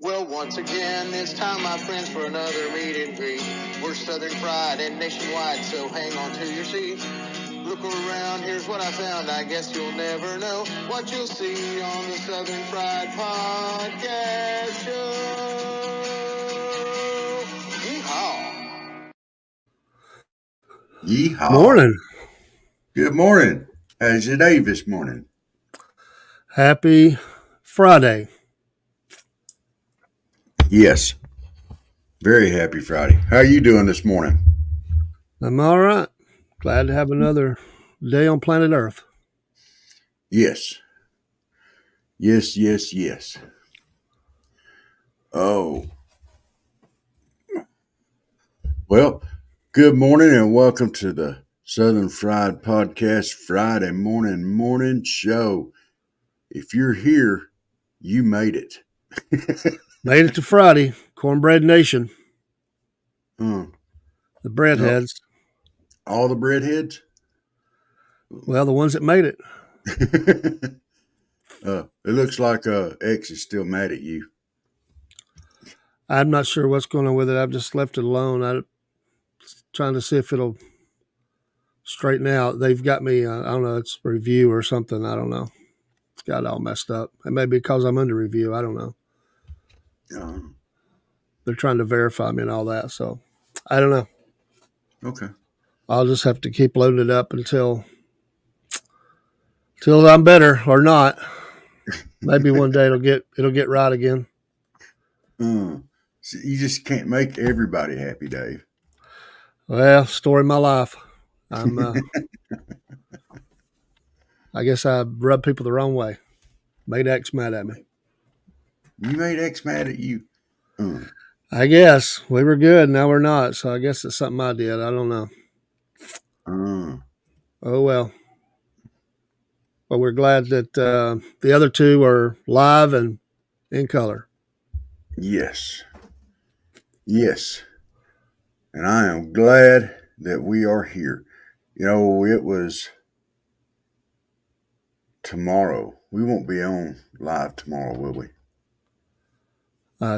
Well, once again, it's time, my friends, for another meet and greet. We're Southern Fried and nationwide, so hang on to your seat. Look around, here's what I found. I guess you'll never know what you'll see on the Southern Fried Podcast Show. Yeehaw. Yeehaw. Morning. Good morning. How's your day this morning? Happy Friday. Yes. Very happy Friday. How are you doing this morning? I'm all right. Glad to have another day on planet Earth. Yes. Yes. Oh. Well, good morning and welcome to the Southern Fried Podcast Friday morning show. If you're here, you made it. Made it to Friday. Cornbread Nation. The breadheads. All the breadheads? Well, the ones that made it. It looks like X is still mad at you. I'm not sure what's going on with it. I've just left it alone. I'm trying to see if it'll straighten out. They've got me, I don't know, it's review or something. I don't know. It's got it all messed up. It may be because I'm under review. I don't know. They're trying to verify me and all that. So I don't know. Okay. I'll just have to keep loading it up until I'm better or not. Maybe one day it'll get right again. So you just can't make everybody happy, Dave. Well, story of my life. I guess I rubbed people the wrong way. Made X mad at me. You made X mad at you. I guess we were good. Now we're not. So I guess it's something I did. I don't know. Oh, well. But we're glad that the other two are live and in color. Yes. And I am glad that we are here. You know, it was tomorrow. We won't be on live tomorrow, will we?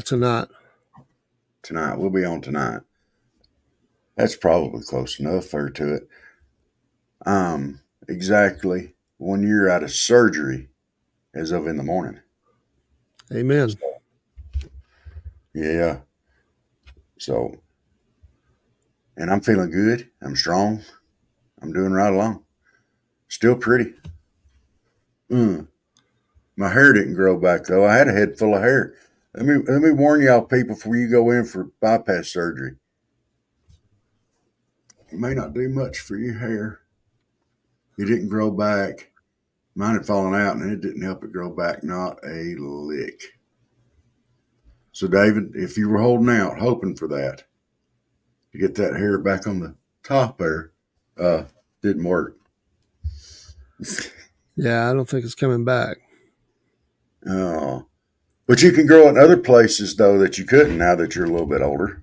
Tonight. Tonight. We'll be on tonight. That's probably close enough, fair to it. Exactly 1 year out of surgery as of in the morning. Amen. Yeah. So, and I'm feeling good. I'm strong. I'm doing right along. Still pretty. My hair didn't grow back though. I had a head full of hair. Let me warn y'all people before you go in for bypass surgery. It may not do much for your hair. It didn't grow back. Mine had fallen out and it didn't help it grow back, not a lick. So David, if you were holding out, hoping for that, to get that hair back on the top there, didn't work. Yeah, I don't think it's coming back. Oh. But you can grow in other places though that you couldn't now that you're a little bit older.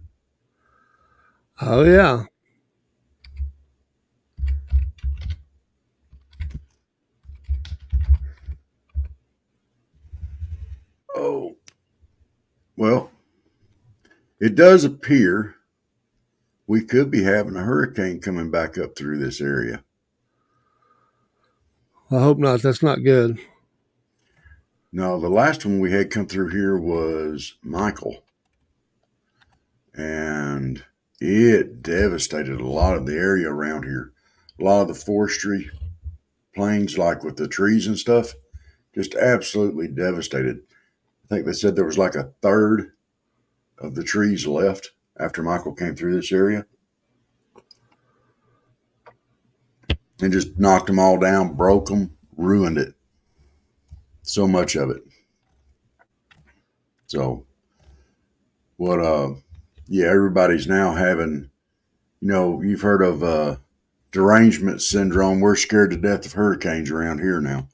Oh, yeah. Oh. Well, it does appear we could be having a hurricane coming back up through this area. I hope not. That's not good. No, the last one we had come through here was Michael. And it devastated a lot of the area around here. A lot of the forestry plains, like with the trees and stuff, just absolutely devastated. I think they said there was like a third of the trees left after Michael came through this area. And just knocked them all down, broke them, ruined it. So much of it. So, everybody's now having, you've heard of derangement syndrome. We're scared to death of hurricanes around here now.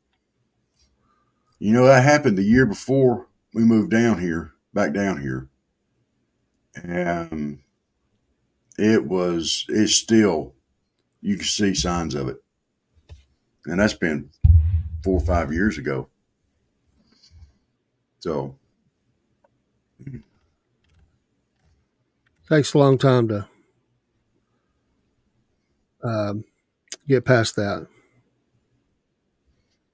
You know, that happened the year before we moved back down here. And it's still, you can see signs of it. And that's been 4 or 5 years ago. So, Takes a long time to get past that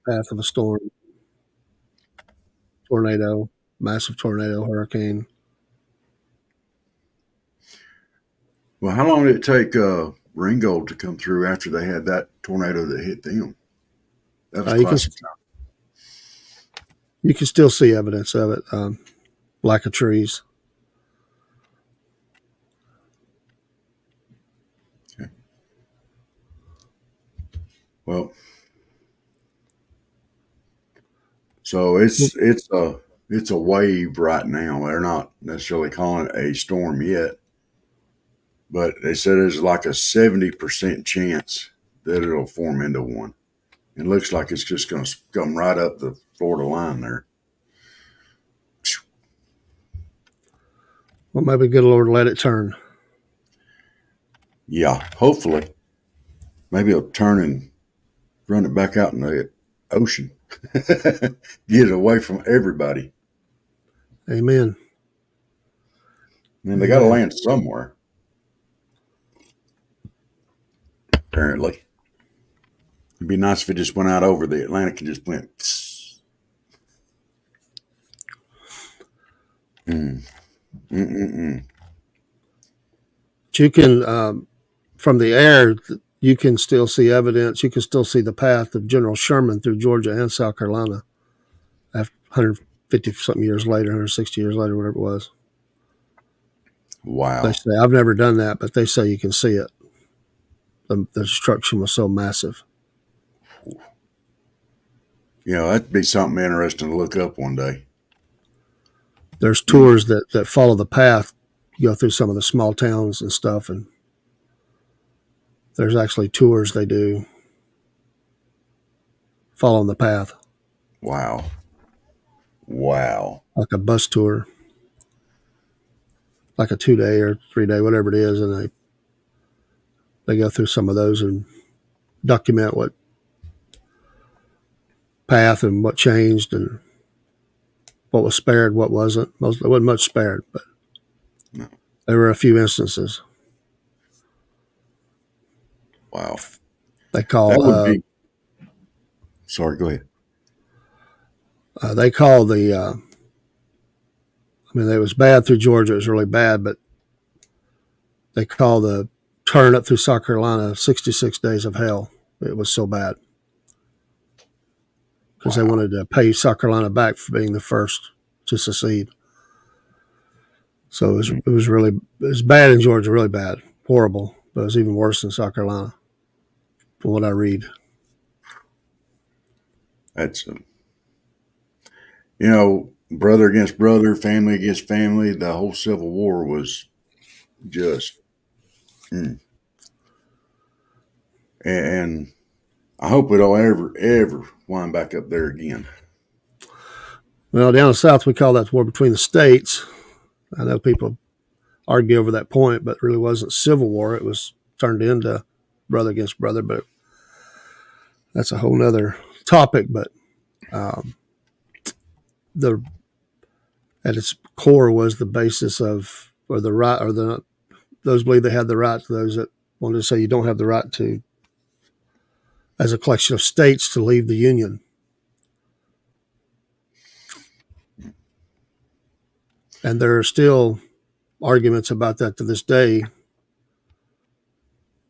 path of a storm, tornado, massive tornado, hurricane. Well, how long did it take Ringgold to come through after they had that tornado that hit them? That was You can classic. you can still see evidence of it, lack of trees. Okay. Well, so it's a wave right now. They're not necessarily calling it a storm yet, but they said there's like a 70% chance that it'll form into one. It looks like it's just going to come right up the Florida line there. Well, maybe good Lord let it turn. Yeah, hopefully. Maybe it'll turn and run it back out in the ocean. Get it away from everybody. Amen. I mean, they got to land somewhere. Apparently. It'd be nice if it just went out over the Atlantic and just went. But you can, from the air, you can still see evidence. You can still see the path of General Sherman through Georgia and South Carolina after 150 something years later, 160 years later, whatever it was. Wow. They say, I've never done that, but they say you can see it. The destruction was so massive. You know, that'd be something interesting to look up one day. There's tours that follow the path. You go through some of the small towns and stuff, and there's actually tours they do following the path. Wow. Wow. Like a bus tour, like a 2-day or 3-day, whatever it is, and they go through some of those and document what path and what changed and what was spared, what wasn't. There wasn't much spared, but No. there were a few instances. Wow. They call That would be. Sorry, go ahead. they call the. I mean, it was bad through Georgia. It was really bad, but they call the turn up through South Carolina 66 days of hell. It was so bad because they wanted to pay South Carolina back for being the first to secede. So it was bad in Georgia, really bad, horrible, but it was even worse in South Carolina, from what I read. That's, you know, brother against brother, family against family. The whole Civil War was just, and I hope we don't ever wind back up there again. Well, down south, we call that the war between the states. I know people argue over that point, but it really wasn't civil war. It was turned into brother against brother, but that's a whole nother topic. But at its core was the basis of, or the right, or those believe they had the right to those that wanted to say you don't have the right to, as a collection of states, to leave the Union. And there are still arguments about that to this day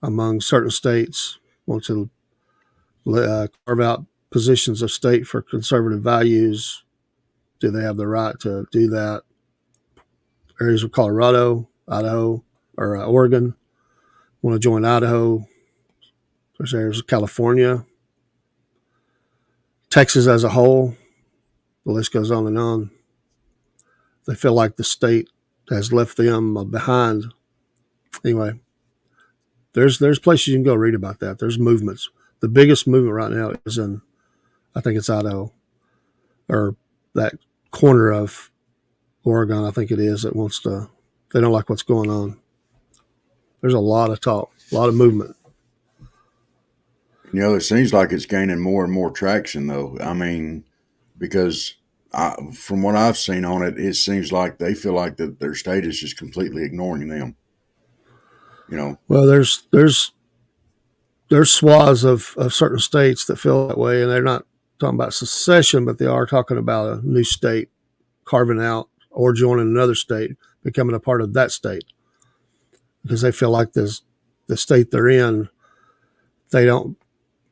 among certain states want to carve out positions of state for conservative values. Do they have the right to do that? Areas of Colorado, Idaho, or Oregon want to join Idaho. There's areas of California, Texas as a whole. The list goes on and on. They feel like the state has left them behind. Anyway, there's places you can go read about that. There's movements. The biggest movement right now is in, I think it's Idaho, or that corner of Oregon, I think it is, that wants to, they don't like what's going on. There's a lot of talk, a lot of movement. You know, it seems like it's gaining more and more traction, though. I mean, because from what I've seen on it, it seems like they feel like that their state is just completely ignoring them. Well, there's swaths of certain states that feel that way, and they're not talking about secession, but they are talking about a new state carving out or joining another state, becoming a part of that state, because they feel like the state they're in, they don't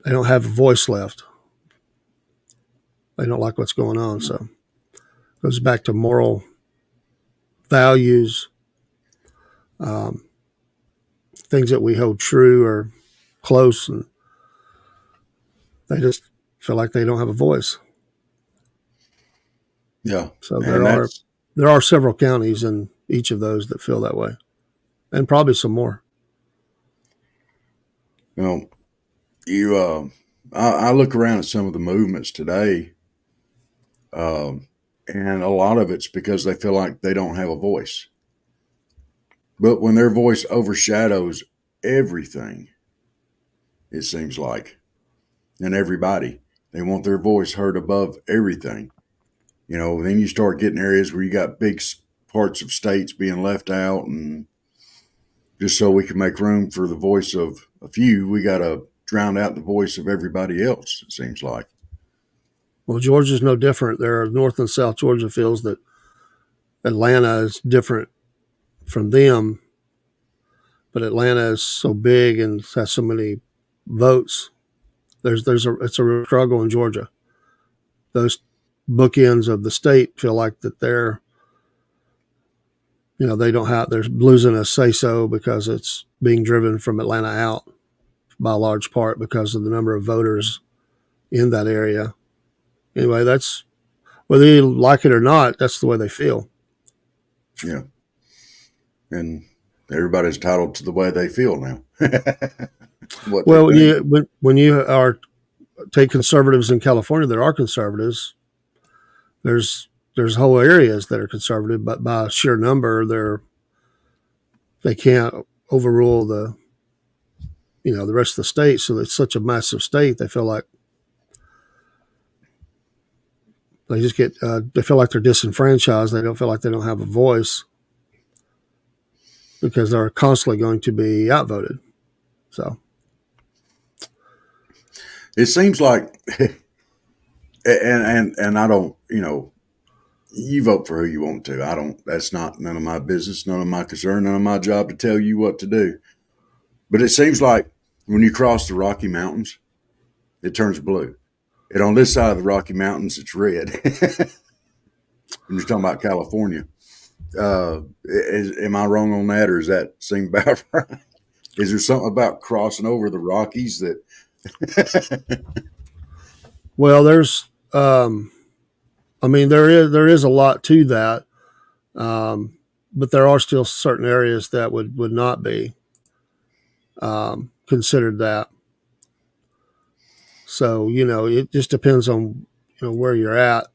have a voice left. They don't like what's going on, so it goes back to moral values, things that we hold true or close, and they just feel like they don't have a voice. Yeah. So And there are several counties in each of those that feel that way, and probably some more. you know, I look around at some of the movements today, and a lot of it's because they feel like they don't have a voice. But when their voice overshadows everything, it seems like, and everybody, they want their voice heard above everything. Then you start getting areas where you got big parts of states being left out, and just so we can make room for the voice of a few, we got to drown out the voice of everybody else, it seems like. Well, Georgia's no different. There are North and South Georgia feels that Atlanta is different from them, but Atlanta is so big and has so many votes. It's a real struggle in Georgia. Those bookends of the state feel like that they don't have, they're losing a say so because it's being driven from Atlanta out by a large part because of the number of voters in that area. Anyway, that's, whether you like it or not, that's the way they feel. Yeah. And everybody's entitled to the way they feel now. Well, when you are take conservatives in California, there are conservatives. There's whole areas that are conservative, but by sheer number, they can't overrule the rest of the state. So it's such a massive state. They feel like they just get they feel like they're disenfranchised. They don't feel like they don't have a voice because they're constantly going to be outvoted. So it seems like, and I don't, you vote for who you want to. I don't. That's not none of my business, none of my concern, none of my job to tell you what to do. But it seems like when you cross the Rocky Mountains, it turns blue. And on this side of the Rocky Mountains, it's red. When you're talking about California, am I wrong on that, or does that seem about right? Is there something about crossing over the Rockies that? Well, there's, there is a lot to that, but there are still certain areas that would not be considered that. So it just depends on where you're at.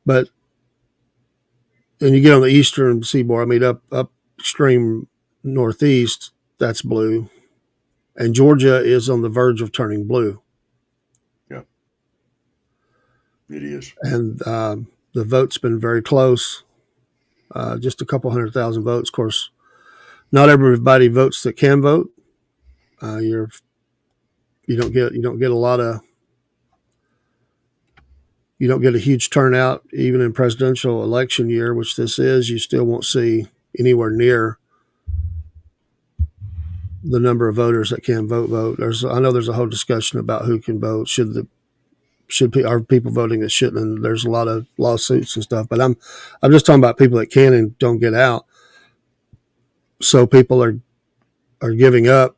But and you get on the eastern seaboard. Up upstream northeast, that's blue, and Georgia is on the verge of turning blue. Yeah, it is. And the vote's been very close, just a couple 100,000 votes. Of course, not everybody votes that can vote. You don't get a lot of. You don't get a huge turnout even in presidential election year, which this is. You still won't see anywhere near the number of voters that can vote. I know there's a whole discussion about who can vote. Are people voting that shouldn't? And there's a lot of lawsuits and stuff. But I'm just talking about people that can and don't get out. So people are giving up,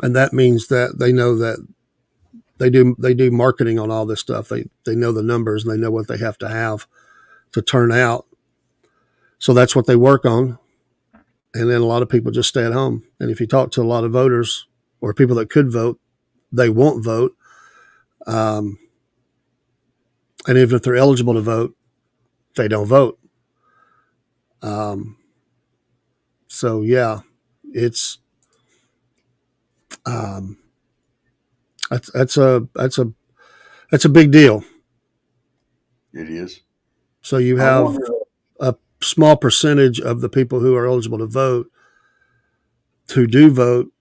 and that means that they know that they do marketing on all this stuff. They know the numbers and they know what they have to turn out. So that's what they work on. And then a lot of people just stay at home. And if you talk to a lot of voters or people that could vote, they won't vote. And even if they're eligible to vote, they don't vote. So yeah, it's that's a That's a big deal. It is. So you I have wonder. a small percentage of the people who are eligible to vote who do vote,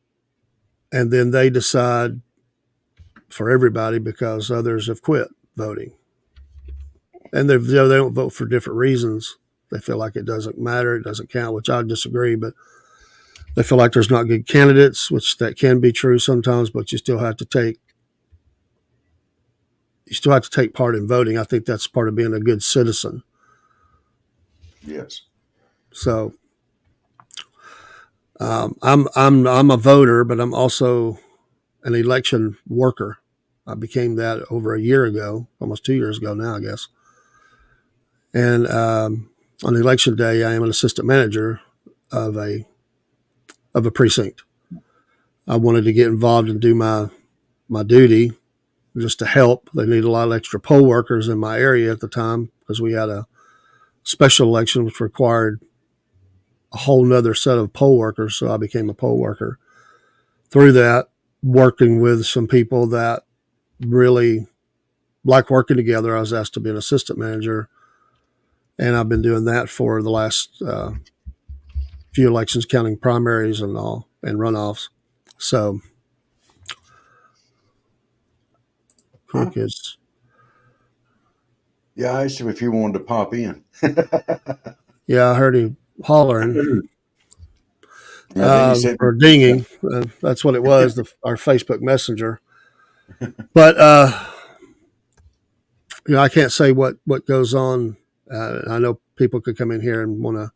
and then they decide for everybody because others have quit voting. And they don't vote for different reasons. They feel like it doesn't matter, it doesn't count, which I disagree, but they feel like there's not good candidates, which that can be true sometimes, but you still have to take part in voting. I think that's part of being a good citizen. Yes. So I'm a voter, but I'm also an election worker. I became that over a year ago, almost 2 years ago now, I guess. And on election day, I am an assistant manager of a precinct. I wanted to get involved and do my duty just to help. They need a lot of extra poll workers in my area at the time because we had a special election which required a whole nother set of poll workers. So I became a poll worker. Through that, working with some people that really like working together, I was asked to be an assistant manager. And I've been doing that for the last few elections, counting primaries and all, and runoffs. So, quick is. Yeah, I asked him if he wanted to pop in. Yeah, I heard him hollering I think he said, or dinging. That's what it was, our Facebook Messenger. But I can't say what goes on. I know people could come in here and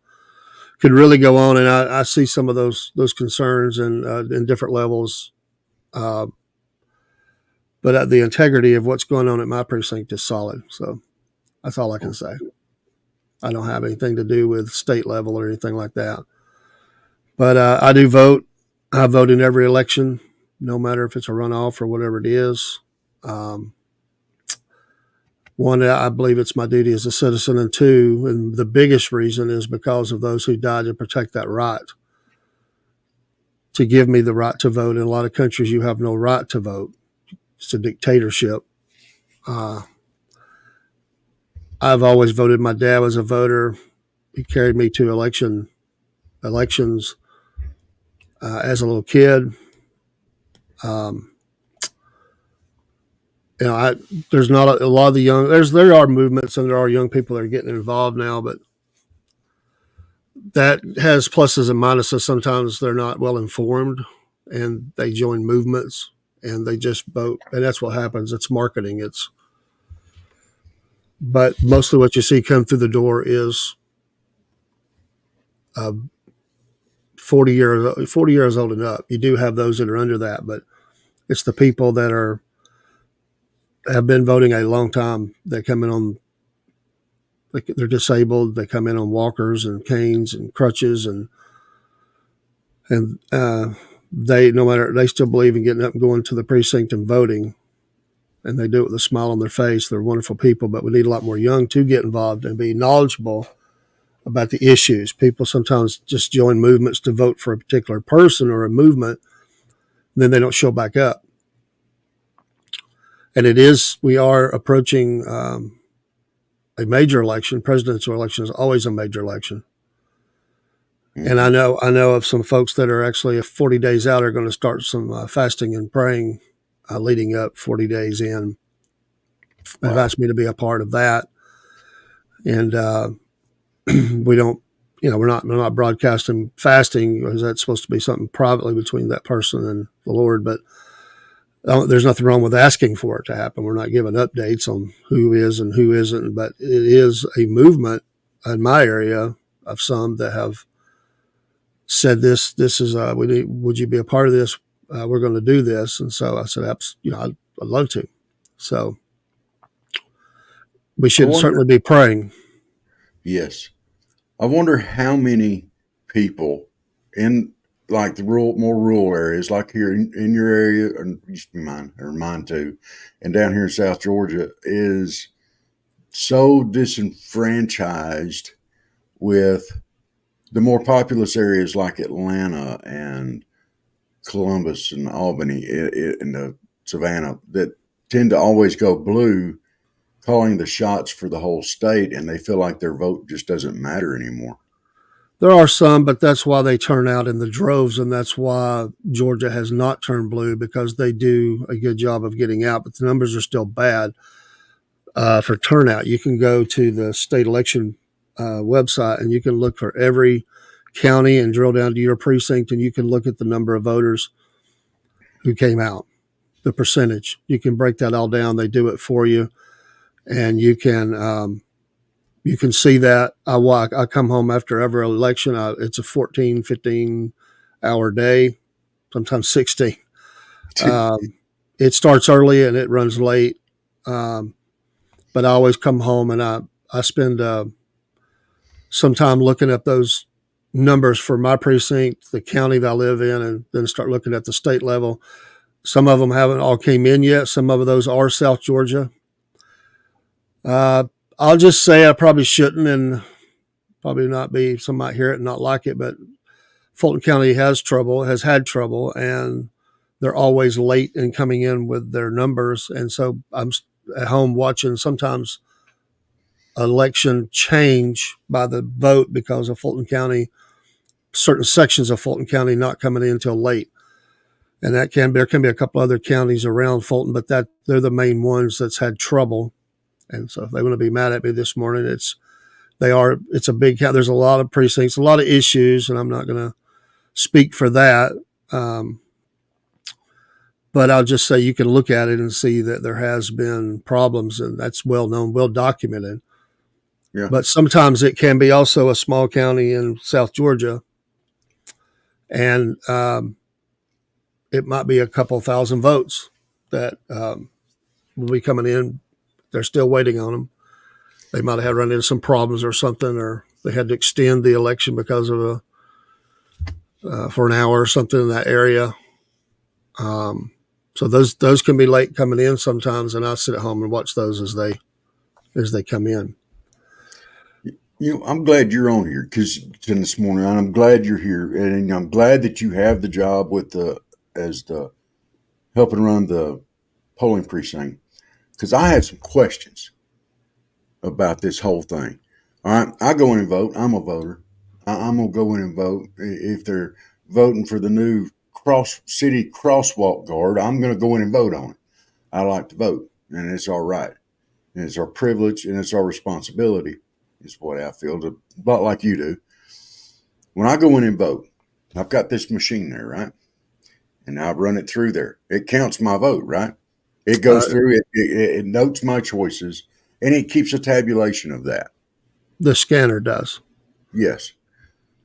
could really go on, and I see some of those concerns and in different levels. But the integrity of what's going on at my precinct is solid. So that's all I can say. I don't have anything to do with state level or anything like that. But I do vote. I vote in every election, no matter if it's a runoff or whatever it is. One, I believe it's my duty as a citizen, and two, and the biggest reason is because of those who died to protect that right, to give me the right to vote. In a lot of countries, you have no right to vote. It's a dictatorship. I've always voted. My dad was a voter. He carried me to elections as a little kid. There's not a lot of the young. There are movements and there are young people that are getting involved now, but that has pluses and minuses. Sometimes they're not well informed and they join movements and they just vote, and that's what happens. It's marketing. But mostly what you see come through the door is 40 years old and up. You do have those that are under that, but it's the people that have been voting a long time that come in on, like, they're disabled. They come in on walkers and canes and crutches, and they still believe in getting up and going to the precinct and voting, and they do it with a smile on their face. They're wonderful people, but we need a lot more young to get involved and be knowledgeable about the issues. People sometimes just join movements to vote for a particular person or a movement, and then they don't show back up. And we are approaching a major election. Presidential election is always a major election. Mm-hmm. And I know of some folks that are actually 40 days out are going to start some fasting and praying leading up 40 days in. Wow. They've asked me to be a part of that. And we don't, we're not broadcasting fasting because that's supposed to be something privately between that person and the Lord. But there's nothing wrong with asking for it to happen. We're not giving updates on who is and who isn't, but it is a movement in my area of some that have said this is would you be a part of this? We're going to do this. And so I said, I'd love to. So we should certainly be praying. Yes. I wonder how many people in like the more rural areas, like here in your area, and used to be mine too, and down here in South Georgia, is so disenfranchised with the more populous areas like Atlanta and Columbus and Albany and the Savannah, that tend to always go blue, calling the shots for the whole state, and they feel like their vote just doesn't matter anymore. There are some, but that's why they turn out in the droves, and that's why Georgia has not turned blue, because they do a good job of getting out, but the numbers are still bad for turnout. You can go to the state election website, and you can look for every county and drill down to your precinct, and you can look at the number of voters who came out, the percentage. You can break that all down. They do it for you, and you can see that. I come home after every election. It's a 14, 15-hour day, sometimes 16. It starts early and it runs late, but I always come home and I spend some time looking at those numbers for my precinct, the county that I live in, and then start looking at the state level. Some of them haven't all came in yet. Some of those are South Georgia. I'll just say I probably shouldn't, and probably not be, some might hear it and not like it, but Fulton County has had trouble, and they're always late in coming in with their numbers. And so I'm at home watching sometimes election change by the vote because of Fulton County, certain sections of Fulton County not coming in until late. And there can be a couple other counties around Fulton, but they're the main ones that's had trouble. And so if they want to be mad at me this morning, it's a big count. There's a lot of precincts, a lot of issues, and I'm not going to speak for that. But I'll just say you can look at it and see that there has been problems, and that's well known, well documented. Yeah. But sometimes it can be also a small county in South Georgia, and it might be a couple thousand votes that will be coming in. They're still waiting on them. They might have run into some problems or something, or they had to extend the election because of for an hour or something in that area. So those can be late coming in sometimes, and I sit at home and watch those as they come in. I'm glad you're on here this morning, and I'm glad you're here, and I'm glad that you have the job as the helping run the polling precinct, because I had some questions about this whole thing. All right, I go in and vote. I'm a voter. I'm gonna go in and vote. If they're voting for the new city crosswalk guard, I'm gonna go in and vote on it. I like to vote, and it's all right, and it's our privilege, and it's our responsibility. Is what I feel, about like you do. When I go in and vote, I've got this machine there, right? And I run it through there. It counts my vote, right? It goes through, it notes my choices, and it keeps a tabulation of that. The scanner does. Yes.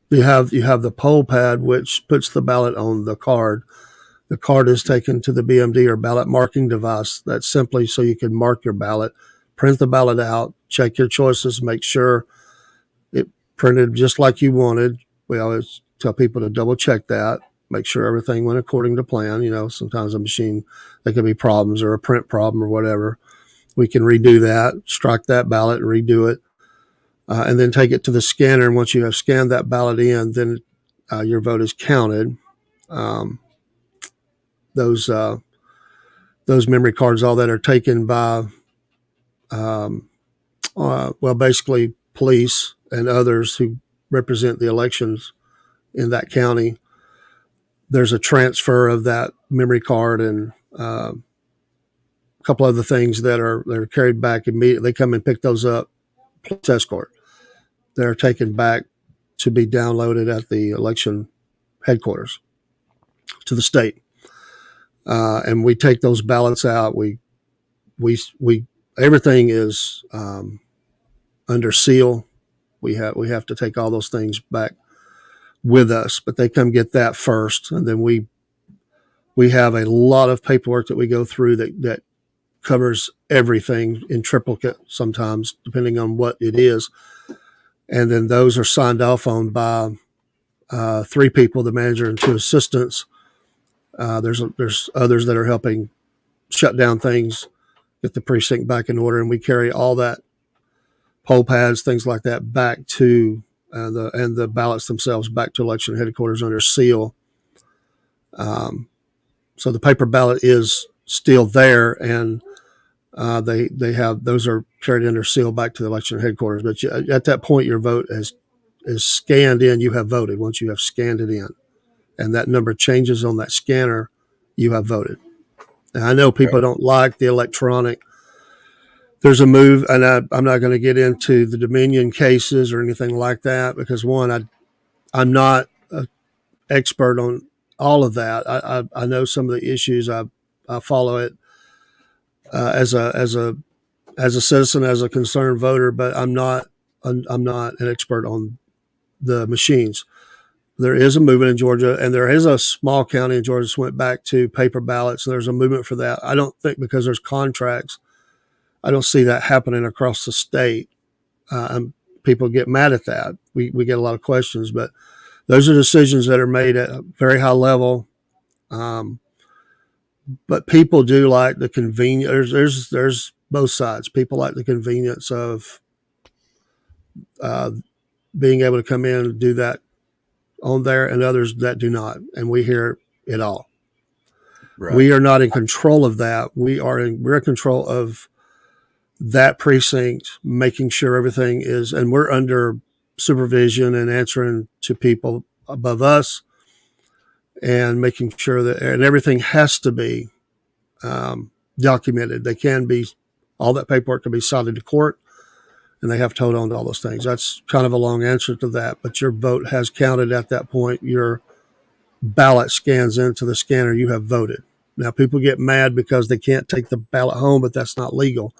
You have the poll pad, which puts the ballot on the card. The card is taken to the BMD or ballot marking device. That's simply so you can mark your ballot, print the ballot out, check your choices, make sure it printed just like you wanted. We always tell people to double check that, make sure everything went according to plan. Sometimes a machine, there could be problems or a print problem or whatever. We can redo that, strike that ballot and redo it, and then take it to the scanner. And once you have scanned that ballot in, then your vote is counted. Those memory cards, all that, are taken by basically police and others who represent the elections in that county. There's a transfer of that memory card and a couple other things that are carried back immediately. They come and pick those up, police escort. They're taken back to be downloaded at the election headquarters to the state. And we take those ballots out. We everything is under seal. We have to take all those things back with us, but they come get that first, and then we have a lot of paperwork that we go through that covers everything in triplicate sometimes, depending on what it is. And then those are signed off on by 3 people, the manager and 2 assistants. There's others that are helping shut down things, get the precinct back in order, and we carry all that poll pads, things like that, back to the ballots themselves back to election headquarters under seal. So the paper ballot is still there, and They have those are carried under seal back to the election headquarters. But at that point, your vote is scanned in. You have voted. Once you have scanned it in, and that number changes on that scanner, you have voted. And I know people don't like the electronic. There's a move, and I'm not going to get into the Dominion cases or anything like that because one, I'm not an expert on all of that. I know some of the issues. I follow it as a citizen, as a concerned voter, but I'm not an expert on the machines. There is a movement in Georgia, and there is a small county in Georgia that went back to paper ballots. And there's a movement for that. I don't think because there's contracts, I don't see that happening across the state. And people get mad at that. We get a lot of questions, but those are decisions that are made at a very high level. But people do like the convenience. There's both sides. People like the convenience of being able to come in and do that on there, and others that do not. And we hear it all. Right. We are not in control of that. We're in control of that precinct, making sure everything is, and we're under supervision and answering to people above us and making sure that, and everything has to be documented. They can be, all that paperwork can be cited to court, and they have to hold on to all those things. That's kind of a long answer to that, but your vote has counted at that point. Your ballot scans into the scanner. You have voted. Now, people get mad because they can't take the ballot home, but that's not legal.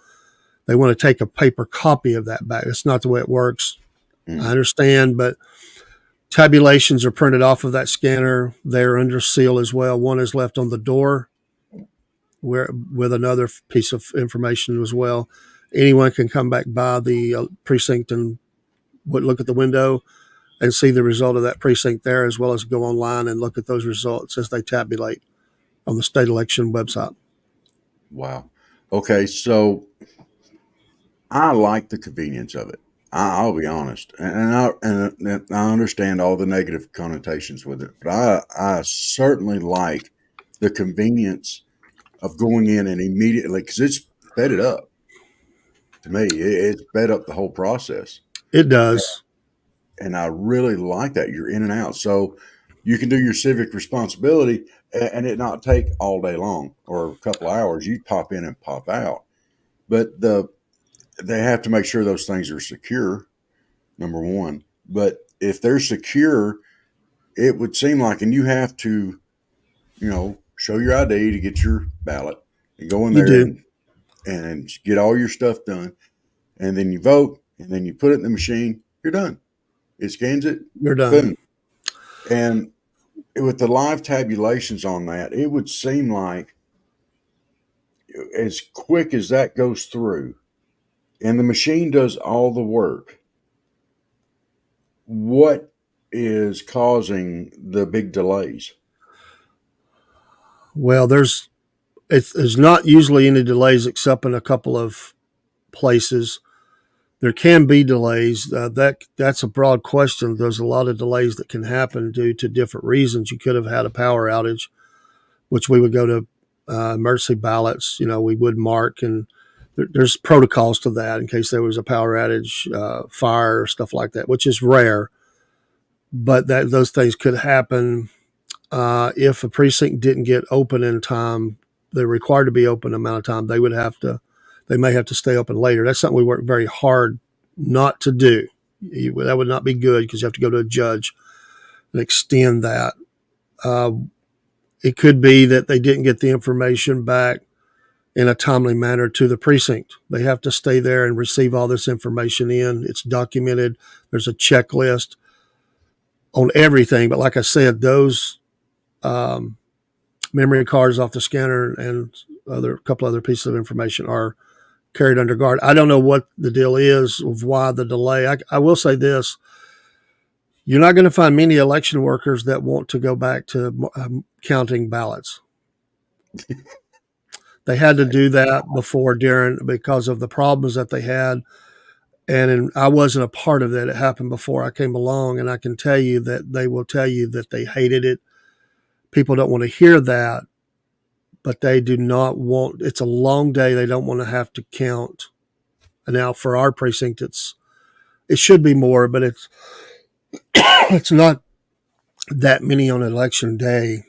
They want to take a paper copy of that back. It's not the way it works. I understand, but tabulations are printed off of that scanner. They're under seal as well. One is left on the door with another piece of information as well. Anyone can come back by the precinct and look at the window and see the result of that precinct there, as well as go online and look at those results as they tabulate on the state election website. Wow. Okay, so I like the convenience of it. I'll be honest, and I understand all the negative connotations with it, but I certainly like the convenience of going in and immediately, because it's sped it up. To me, it's sped up the whole process. It does. And I really like that. You're in and out. So you can do your civic responsibility and it not take all day long or a couple of hours. You pop in and pop out. But they have to make sure those things are secure, number one. But if they're secure, it would seem like, and you have to, show your ID to get your ballot and go in there and get all your stuff done. And then you vote, and then you put it in the machine. You're done. It scans it. You're done. Boom. And with the live tabulations on that, it would seem like as quick as that goes through, and the machine does all the work, what is causing the big delays? Well, there's not usually any delays except in a couple of places. There can be delays. That's a broad question. There's a lot of delays that can happen due to different reasons. You could have had a power outage, which we would go to emergency ballots. We would mark, and there's protocols to that in case there was a power outage, fire, stuff like that, which is rare. But those things could happen. If a precinct didn't get open in time, they're required to be open amount of time, they may have to stay open later. That's something we work very hard not to do. That would not be good because you have to go to a judge and extend that. It could be that they didn't get the information back in a timely manner to the precinct. They have to stay there and receive all this information in. It's documented. There's a checklist on everything. But like I said, those memory cards off the scanner and a couple other pieces of information are carried under guard. I don't know what the deal is of why the delay. I will say this. You're not going to find many election workers that want to go back to counting ballots. They had to do that before, because of the problems that they had. And I wasn't a part of that. It happened before I came along, and I can tell you that they will tell you that they hated it. People don't want to hear that, but they do not want. It's a long day. They don't want to have to count. And now for our precinct, it should be more, but it's not that many on election day.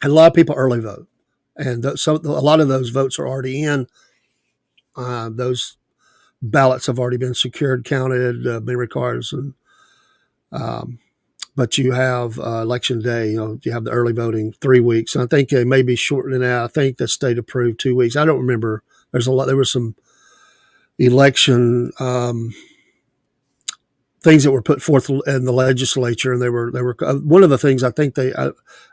And a lot of people early vote, and so a lot of those votes are already in. Those ballots have already been secured, counted, memory cards, and but you have election day. You have the early voting 3 weeks, and I think they may be shortening that. I think the state approved 2 weeks. I don't remember. There's a lot. There was some election things that were put forth in the legislature, and they were one of the things I think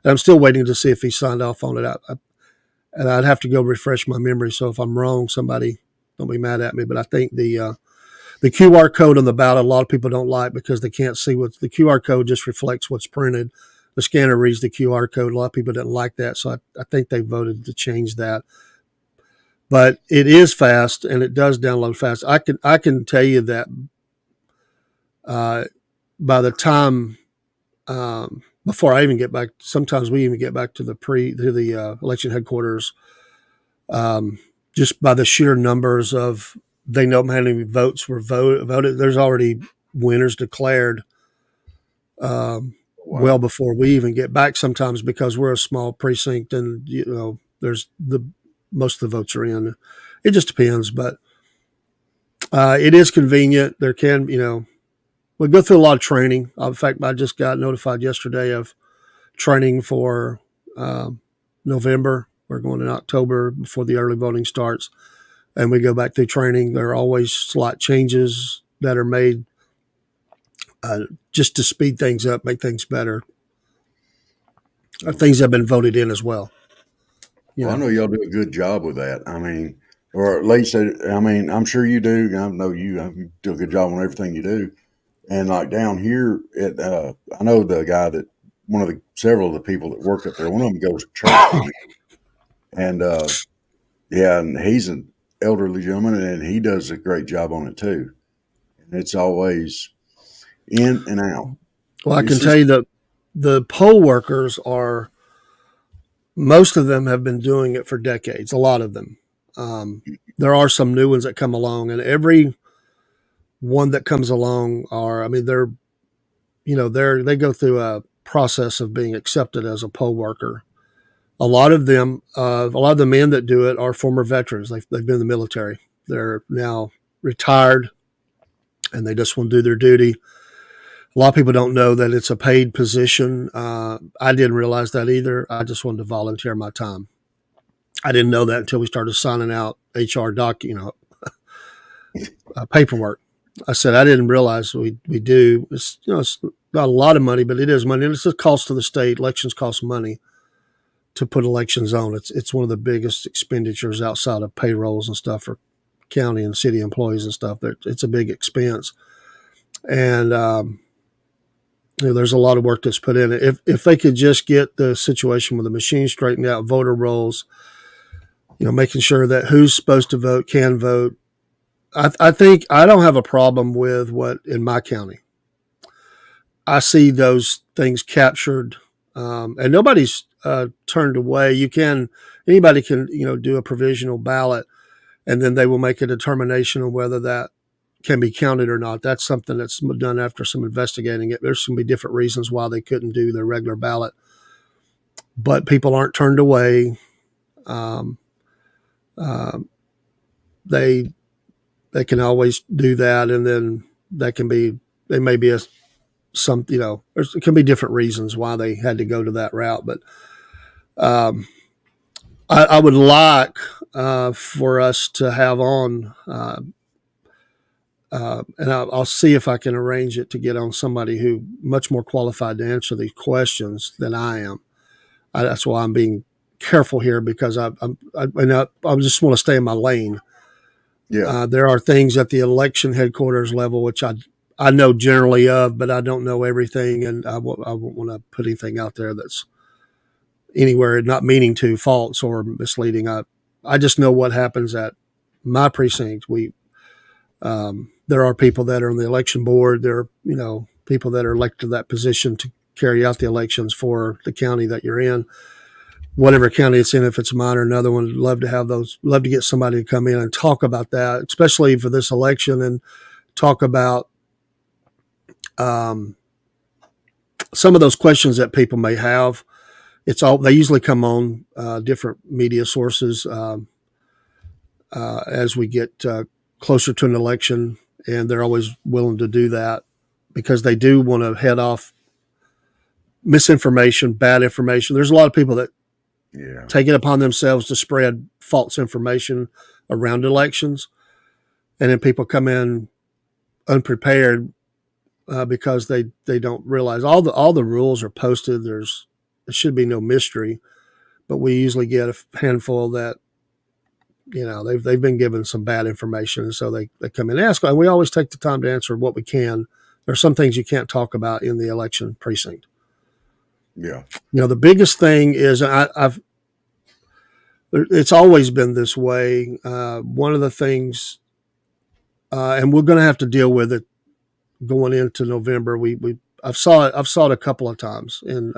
I'm still waiting to see if he signed off on it. And I'd have to go refresh my memory. So if I'm wrong, somebody don't be mad at me. But I think the QR code on the ballot, a lot of people don't like because they can't see what the QR code just reflects what's printed. The scanner reads the QR code. A lot of people didn't like that. So I think they voted to change that. But it is fast and it does download fast. I can tell you that by the time before I even get back, sometimes we even get back to the election headquarters, just by the sheer numbers of they know how many votes were voted. There's already winners declared well before we even get back. Sometimes because we're a small precinct and there's most of the votes are in. It just depends, but it is convenient. There can we go through a lot of training. In fact, I just got notified yesterday of training for November. We're going in October before the early voting starts. And we go back through training. There are always slight changes that are made just to speed things up, make things better. Things have been voted in as well. I know y'all do a good job with that. I mean, or at least, I'm sure you do. I know you do a good job on everything you do. And like down here, I know the guy several of the people that work up there, one of them goes to church. And and he's an elderly gentleman and he does a great job on it too. And it's always in and out. Well, I can tell you that the poll workers most of them have been doing it for decades, a lot of them. There are some new ones that come along, and every one that comes along they go through a process of being accepted as a poll worker. A lot of the men that do it are former veterans. They've been in the military. They're now retired and they just want to do their duty. A lot of people don't know that it's a paid position. I didn't realize that either. I just wanted to volunteer my time. I didn't know that until we started signing out HR paperwork. I said, I didn't realize we do. It's not a lot of money, but it is money. And it's a cost to the state. Elections cost money to put elections on. It's one of the biggest expenditures outside of payrolls and stuff for county and city employees and stuff. It's a big expense. And, there's a lot of work that's put in it. If they could just get the situation with the machine straightened out, voter rolls, making sure that who's supposed to vote can vote. I think I don't have a problem with what in my county. I see those things captured, and nobody's turned away. Anybody can, do a provisional ballot, and then they will make a determination on whether that can be counted or not. That's something that's done after some investigating it. There's going to be different reasons why they couldn't do their regular ballot, but people aren't turned away. They can always do that, and then there can be it can be different reasons why they had to go to that route. But I would like for us to have on, and I'll see if I can arrange it to get on somebody who much more qualified to answer these questions than I am. That's why I'm being careful here, because I just want to stay in my lane. Yeah. There are things at the election headquarters level which I know generally of, but I don't know everything, and I won't want to put anything out there that's anywhere not meaning to false or misleading. I just know what happens at my precinct. There are people that are on the election board. There are people that are elected to that position to carry out the elections for the county that you're in. whatever county it's in, if it's mine or another one. Love to get somebody to come in and talk about that, especially for this election, and talk about some of those questions that people may have. They usually come on different media sources as we get closer to an election, and they're always willing to do that because they do want to head off misinformation, bad information. There's a lot of people that take it upon themselves to spread false information around elections, and then people come in unprepared because they don't realize all the rules are posted. There should be no mystery, but we usually get a handful that they've been given some bad information, and so they come in and ask, and we always take the time to answer what we can. There are some things you can't talk about in the election precinct. Yeah. The biggest thing is it's always been this way. One of the things, and we're going to have to deal with it going into November. I've saw it a couple of times in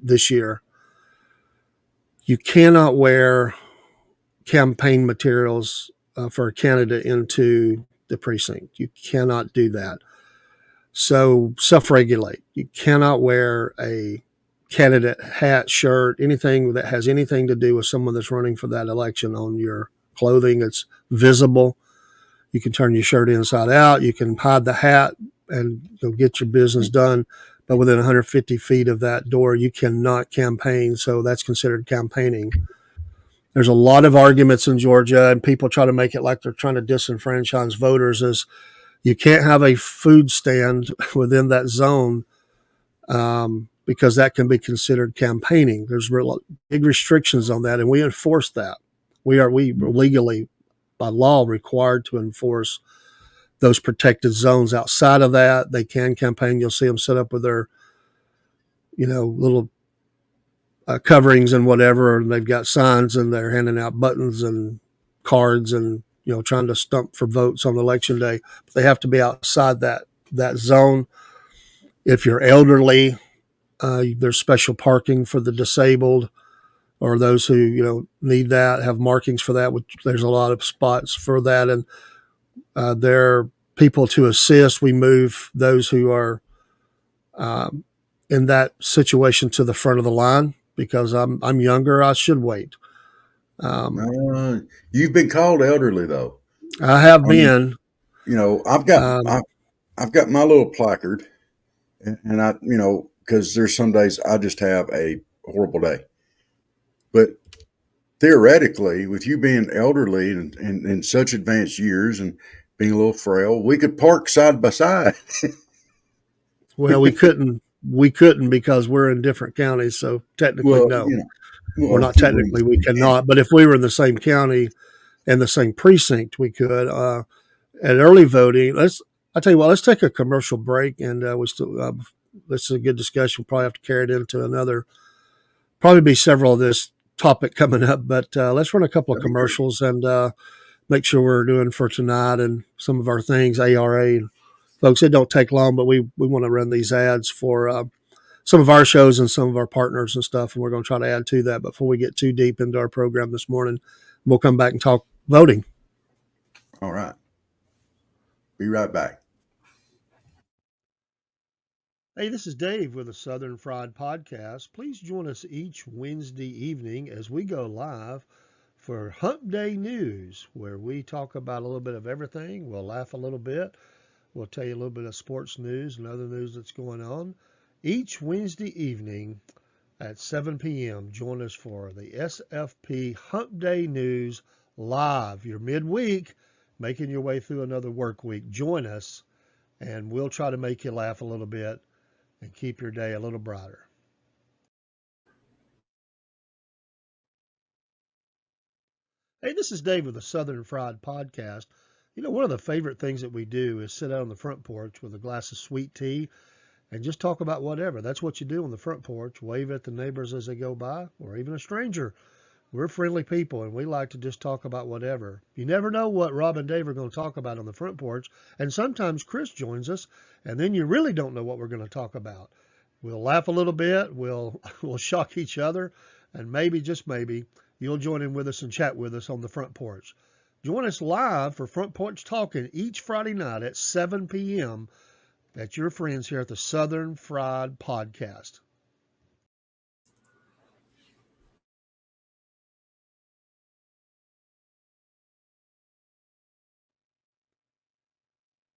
this year. You cannot wear campaign materials for a candidate into the precinct. You cannot do that. So self-regulate. You cannot wear a candidate hat, shirt, anything that has anything to do with someone that's running for that election on your clothing. It's visible. You can turn your shirt inside out. You can hide the hat and get your business done. But within 150 feet of that door, you cannot campaign. So that's considered campaigning. There's a lot of arguments in Georgia, and people try to make it like they're trying to disenfranchise voters, as you can't have a food stand within that zone because that can be considered campaigning. There's big restrictions on that, and we enforce that. We are legally, by law, required to enforce those protected zones. Outside of that, they can campaign. You'll see them set up with their, little coverings and whatever, and they've got signs and they're handing out buttons and cards and trying to stump for votes on election day. But they have to be outside that zone. If you're elderly, there's special parking for the disabled or those who need that, have markings for that. Which there's a lot of spots for that, and there are people to assist. We move those who are in that situation to the front of the line because I'm younger. I should wait. You've been called elderly, though. I have been. I've got my little placard, and I, because there's some days I just have a horrible day. But theoretically, with you being elderly and in such advanced years and being a little frail, we could park side by side. Well, we couldn't because we're in different counties. So technically, no. Well, not technically, we cannot. But if we were in the same county and the same precinct, we could. At early voting, let's take a commercial break, and this is a good discussion. We'll probably have to carry it into another. Probably be several of this topic coming up, but let's run a couple of commercials and make sure we're doing for tonight and some of our things. ARA, folks, it don't take long, but we want to run these ads for some of our shows and some of our partners and stuff, and we're going to try to add to that before we get too deep into our program this morning. We'll come back and talk voting. All right. Be right back. Hey, this is Dave with the Southern Fried Podcast. Please join us each Wednesday evening as we go live for Hump Day News, where we talk about a little bit of everything. We'll laugh a little bit. We'll tell you a little bit of sports news and other news that's going on. Each Wednesday evening at 7 p.m., join us for the SFP Hump Day News live. You're midweek, making your way through another work week. Join us, and we'll try to make you laugh a little bit and keep your day a little brighter. Hey, this is Dave with the Southern Fried Podcast. One of the favorite things that we do is sit out on the front porch with a glass of sweet tea and just talk about whatever. That's what you do on the front porch. Wave at the neighbors as they go by, or even a stranger. We're friendly people, and we like to just talk about whatever. You never know what Rob and Dave are going to talk about on the front porch, and sometimes Chris joins us, and then you really don't know what we're going to talk about. We'll laugh a little bit. We'll shock each other. and maybe, just maybe, you'll join in with us and chat with us on the front porch. Join us live for Front Porch Talking each Friday night at 7 p.m. That's your friends here at the Southern Fried Podcast.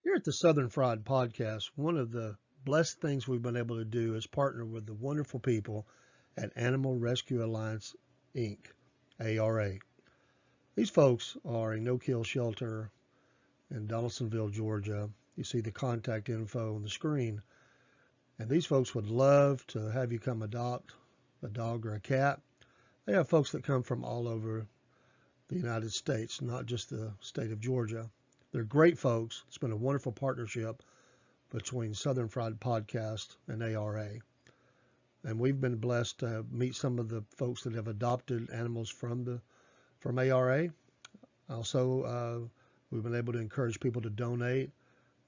Here at the Southern Fried Podcast, one of the blessed things we've been able to do is partner with the wonderful people at Animal Rescue Alliance, Inc., ARA. These folks are a no-kill shelter in Donaldsonville, Georgia. You see the contact info on the screen. And these folks would love to have you come adopt a dog or a cat. They have folks that come from all over the United States, not just the state of Georgia. They're great folks. It's been a wonderful partnership between Southern Fried Podcast and ARA. And we've been blessed to meet some of the folks that have adopted animals from ARA. Also, we've been able to encourage people to donate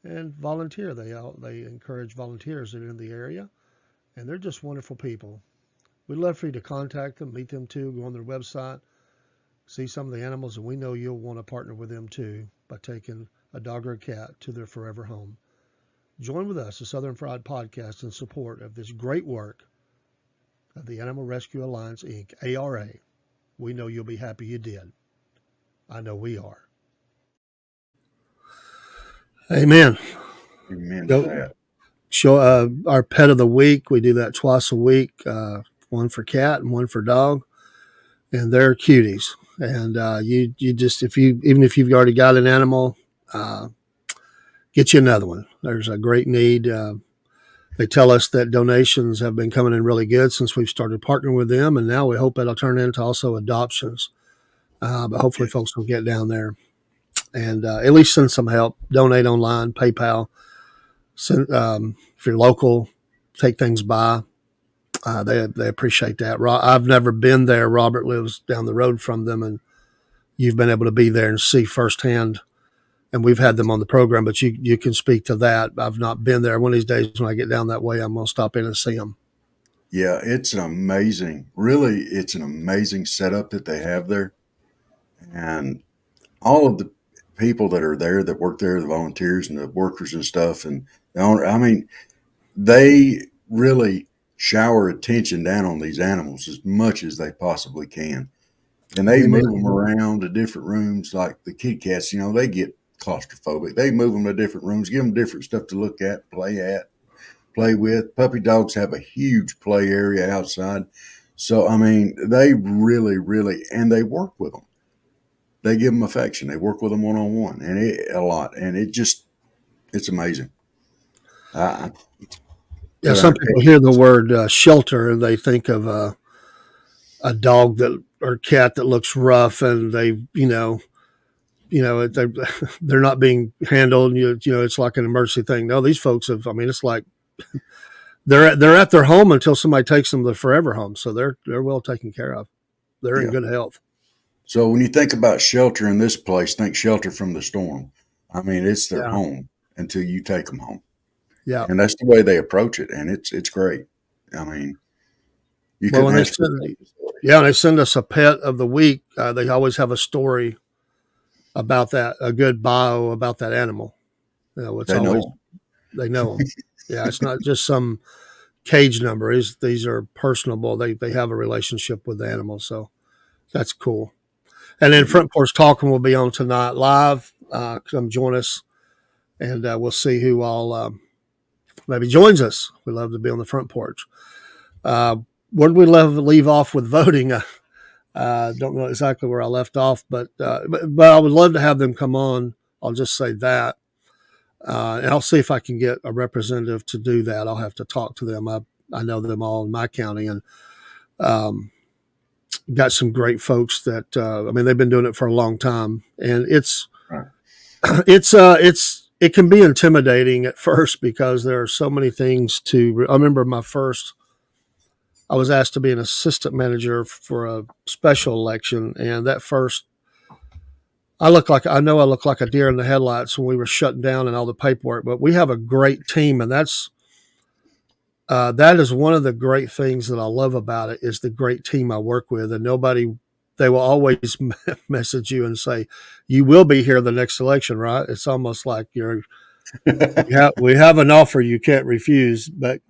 and volunteer. They encourage volunteers that are in the area, and they're just wonderful people. We'd love for you to contact them, meet them too, go on their website, see some of the animals, and we know you'll want to partner with them too by taking a dog or a cat to their forever home. Join with us, the Southern Fried Podcast, in support of this great work of the Animal Rescue Alliance, Inc., ARA. We know you'll be happy you did. I know we are. Amen. Amen to Go, that. show our pet of the week. We do that twice a week, one for cat and one for dog, and they're cuties. And you just, even if you've already got an animal, get you another one. There's a great need. They tell us that donations have been coming in really good since we've started partnering with them, and now we hope it'll turn into also adoptions. But hopefully folks will get down there and at least send some help. Donate online, PayPal. Send, if you're local, take things by. They appreciate that. I've never been there. Robert lives down the road from them, and you've been able to be there and see firsthand. And we've had them on the program, but you can speak to that. I've not been there. One of these days when I get down that way, I'm going to stop in and see them. Yeah, it's an amazing setup that they have there. And all of the people that are there that work there, the volunteers and the workers and stuff, and the owner, I mean, they really shower attention down on these animals as much as they possibly can. And they move them around to different rooms, like the kitty cats, they get claustrophobic. They move them to different rooms, give them different stuff to look at, play with. Puppy dogs have a huge play area outside. So, I mean, they really, really, and they work with them. They give them affection. They work with them one-on-one a lot. And it's amazing. Yeah, some people hear the word shelter and they think of a dog or cat that looks rough, and they're not being handled. It's like an emergency thing. No, these folks it's like they're at their home until somebody takes them to the forever home. So they're well taken care of. They're in good health. So when you think about shelter in this place, think shelter from the storm. I mean, it's their home until you take them home. Yeah. And that's the way they approach it. And it's great. I mean, when they send us a pet of the week, they always have a story about that, a good bio about that animal. They know them. Yeah. It's not just some cage number. These are personable. They have a relationship with the animal. So that's cool. And then Front Porch Talking will be on tonight live. Come join us, and we'll see who all maybe joins us. We love to be on the front porch. Where did we leave off with voting? Don't know exactly where I left off, but I would love to have them come on. I'll just say that. And I'll see if I can get a representative to do that. I'll have to talk to them. I know them all in my county, and got some great folks that they've been doing it for a long time, and it can be intimidating at first because there are so many things I remember I was asked to be an assistant manager for a special election, and that first I look like a deer in the headlights when we were shutting down and all the paperwork, but we have a great team, and that's that is one of the great things that I love about it is the great team I work with, and they will always message you and say, "You will be here the next election, right?" It's almost like we have an offer you can't refuse, but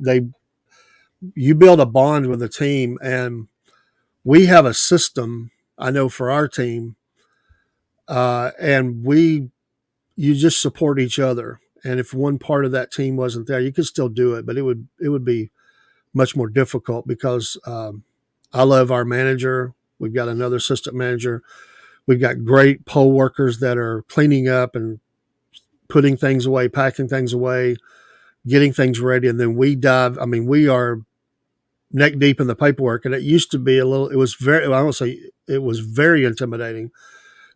you build a bond with the team, and we have a system. I know for our team, and you just support each other. And if one part of that team wasn't there, you could still do it, but it would be much more difficult because I love our manager. We've got another assistant manager. We've got great poll workers that are cleaning up and putting things away, packing things away, getting things ready, and then we dive. I mean, we are neck deep in the paperwork, and it used to be it was very, I don't say it was very intimidating.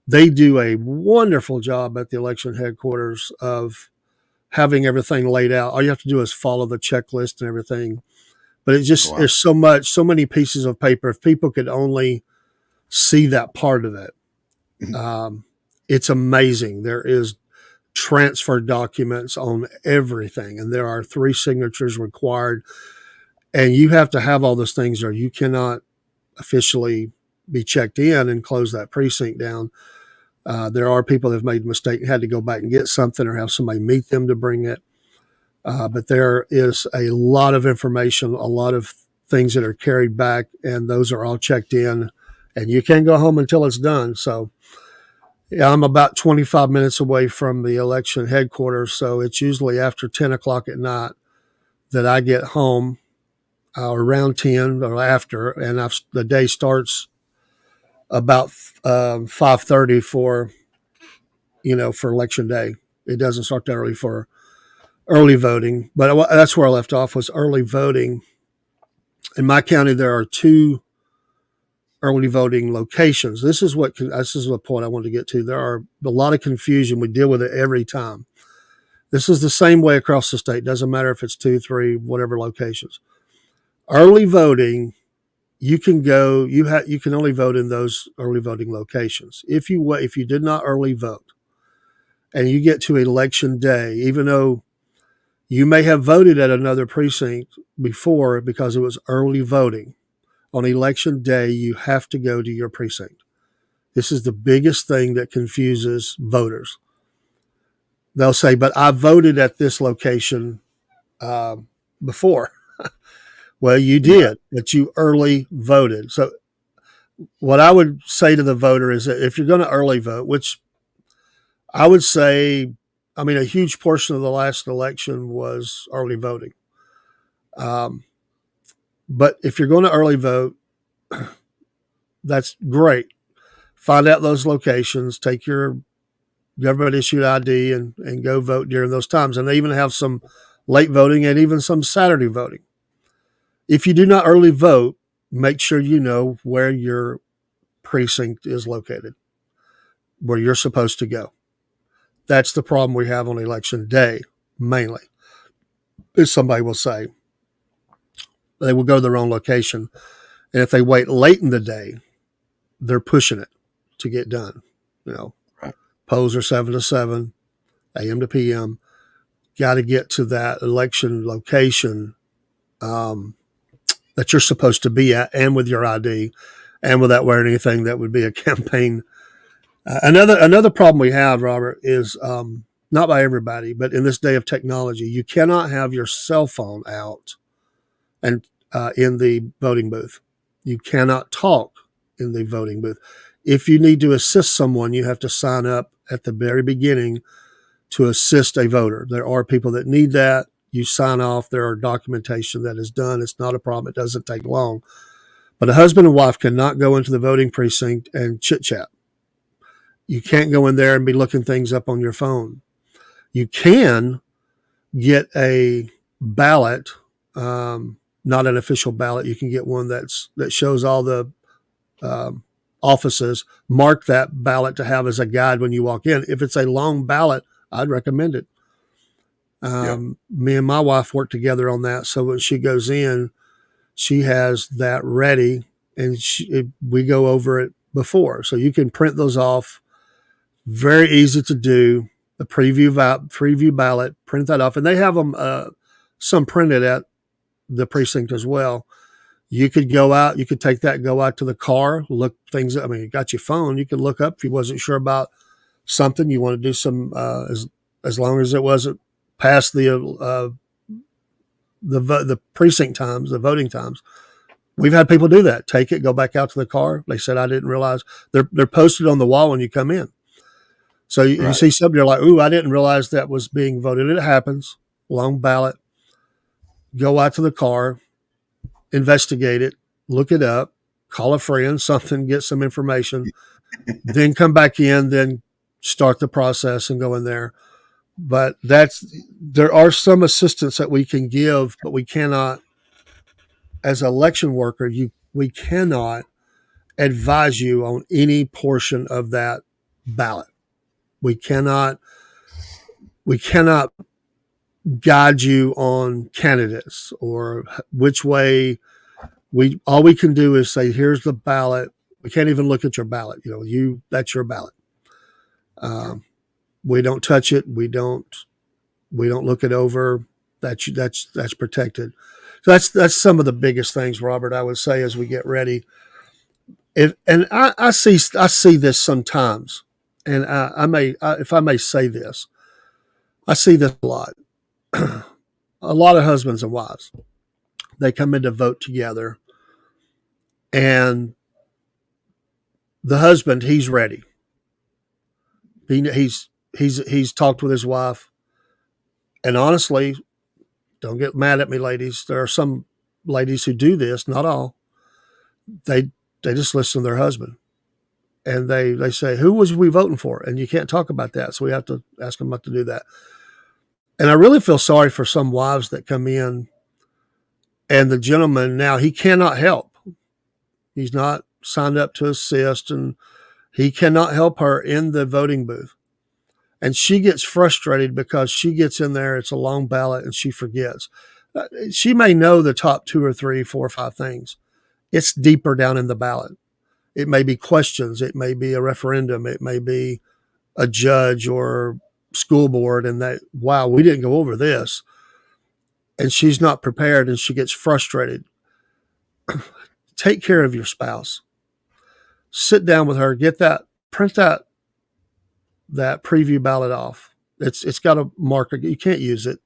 They do a wonderful job at the election headquarters of having everything laid out. All you have to do is follow the checklist and everything. But it just, Wow. there's so many pieces of paper. If people could only see that part of it, it's amazing. There is transfer documents on everything, and there are 3 signatures required. And you have to have all those things, or you cannot officially be checked in and close that precinct down. There are people that have made a mistake and had to go back and get something or have somebody meet them to bring it. But there is a lot of information, a lot of things that are carried back, and those are all checked in, and you can't go home until it's done. So yeah, I'm about 25 minutes away from the election headquarters. So it's usually after 10 o'clock at night that I get home, around 10 or after, and the day starts about 5:30 for election day. It doesn't start that early for early voting, but that's where I left off, was early voting. In my county, there are 2 early voting locations. This is the point I wanted to get to. There are a lot of confusion. We deal with it every time. This is the same way across the state. Doesn't matter if it's 2, 3, whatever locations. Early voting, you can only vote in those early voting locations. If you did not early vote and you get to election day, even though you may have voted at another precinct before because it was early voting, on election day, you have to go to your precinct. This is the biggest thing that confuses voters. They'll say, but I voted at this location before. Well, you did, but you early voted. So what I would say to the voter is that if you're going to early vote, which I would say, a huge portion of the last election was early voting. But if you're going to early vote, that's great. Find out those locations, take your government issued ID and go vote during those times. And they even have some late voting and even some Saturday voting. If you do not early vote, make sure you know where your precinct is located, where you're supposed to go. That's the problem we have on election day, mainly. Is somebody will say they will go to the wrong location. And if they wait late in the day, they're pushing it to get done. Right. Polls are 7 to 7, a.m. to p.m. Got to get to that election location that you're supposed to be at, and with your ID, and without wearing anything that would be a campaign. Another problem we have, Robert, is not by everybody, but in this day of technology, you cannot have your cell phone out and in the voting booth. You cannot talk in the voting booth. If you need to assist someone, you have to sign up at the very beginning to assist a voter. There are people that need that. You sign off. There are documentation that is done. It's not a problem. It doesn't take long. But a husband and wife cannot go into the voting precinct and chit-chat. You can't go in there and be looking things up on your phone. You can get a ballot, not an official ballot. You can get one that shows all the offices. Mark that ballot to have as a guide when you walk in. If it's a long ballot, I'd recommend it. Me and my wife work together on that. So when she goes in, she has that ready, and we go over it before. So you can print those off. Very easy to do. The preview ballot, print that off. And they have them, some printed at the precinct as well. You could go out, you could take that, go out to the car, look things. I mean, you got your phone, you could look up if you wasn't sure about something. You want to do some, as long as it wasn't past the precinct times, the voting times. We've had people do that. Take it, go back out to the car. They said, I didn't realize they're posted on the wall when you come in. So you see something, you're like, ooh, I didn't realize that was being voted. It happens. Long ballot. Go out to the car, investigate it, look it up, call a friend, something, get some information, then come back in, then start the process and go in there. But there are some assistance that we can give, but we cannot, as an election worker, we cannot advise you on any portion of that ballot. We cannot guide you on candidates or which way. All we can do is say, here's the ballot. We can't even look at your ballot. That's your ballot. We don't touch it. We don't look it over. That's protected. So that's some of the biggest things, Robert, I would say as we get ready. And I see this sometimes, and if I may say this, I see this a lot. A lot of husbands and wives, they come in to vote together, and the husband, he's ready. He's talked with his wife, and honestly, don't get mad at me, ladies. There are some ladies who do this, not all. They just listen to their husband, and they say, who was we voting for? And you can't talk about that, so we have to ask them not to do that. And I really feel sorry for some wives that come in, and the gentleman now, he cannot help. He's not signed up to assist, and he cannot help her in the voting booth. And she gets frustrated because she gets in there, it's a long ballot, and she forgets. She may know the top 2 or 3, 4 or 5 things. It's deeper down in the ballot. It may be questions. It may be a referendum. It may be a judge or school board, and that, wow, we didn't go over this. And she's not prepared, and she gets frustrated. Take care of your spouse. Sit down with her, print that preview ballot off. It's got a marker. You can't use it.